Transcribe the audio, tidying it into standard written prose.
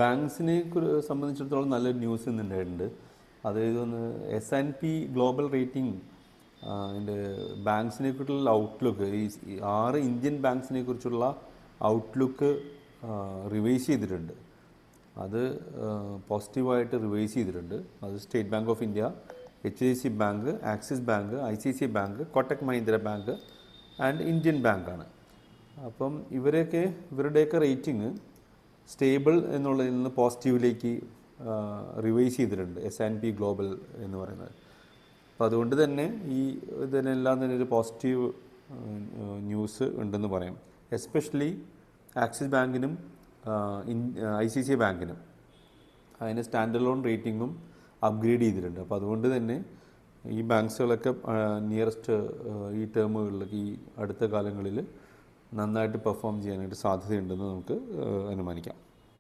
ബാങ്ക്സിനെ സംബന്ധിച്ചിടത്തോളം നല്ലൊരു ന്യൂസ് ഇന്നുണ്ടായിട്ടുണ്ട്. അതായത് S&P ഗ്ലോബൽ റേറ്റിംഗ് അതിൻ്റെ ബാങ്ക്സിനെ കുറിച്ചുള്ള ഔട്ട്ലുക്ക്, ഈ 6 ഇന്ത്യൻ ബാങ്ക്സിനെ കുറിച്ചുള്ള ഔട്ട്ലുക്ക് റിവൈസ് ചെയ്തിട്ടുണ്ട്. അത് പോസിറ്റീവായിട്ട് റിവൈസ് ചെയ്തിട്ടുണ്ട്. അത് state bank of India, HDFC bank, axis bank, ICICI bank, Kotak Mahindra bank and Indian ബാങ്കാണ്. അപ്പം ഇവരുടെയൊക്കെ റേറ്റിംഗ് സ്റ്റേബിൾ എന്നുള്ളതിൽ നിന്ന് പോസിറ്റീവിലേക്ക് റിവൈസ് ചെയ്തിട്ടുണ്ട് S&P ഗ്ലോബൽ എന്ന് പറയുന്നത്. അപ്പോൾ അതുകൊണ്ട് തന്നെ ഇതിനെല്ലാം തന്നെ ഒരു പോസിറ്റീവ് ന്യൂസ് ഉണ്ടെന്ന് പറയാം. എസ്പെഷ്യലി ആക്സിസ് ബാങ്കിനും ICICI ബാങ്കിനും അതിന് സ്റ്റാൻഡ് ലോൺ റേറ്റിംഗും അപ്ഗ്രേഡ് ചെയ്തിട്ടുണ്ട്. അപ്പോൾ അതുകൊണ്ട് തന്നെ ഈ ബാങ്ക്സുകളൊക്കെ നിയറസ്റ്റ് ഈ ടേമുകളിലേക്ക് ഈ അടുത്ത കാലങ്ങളിൽ നന്നായിട്ട് പെർഫോം ചെയ്യാനായിട്ട് സാധ്യതയുണ്ടെന്ന് നമുക്ക് അനുമാനിക്കാം.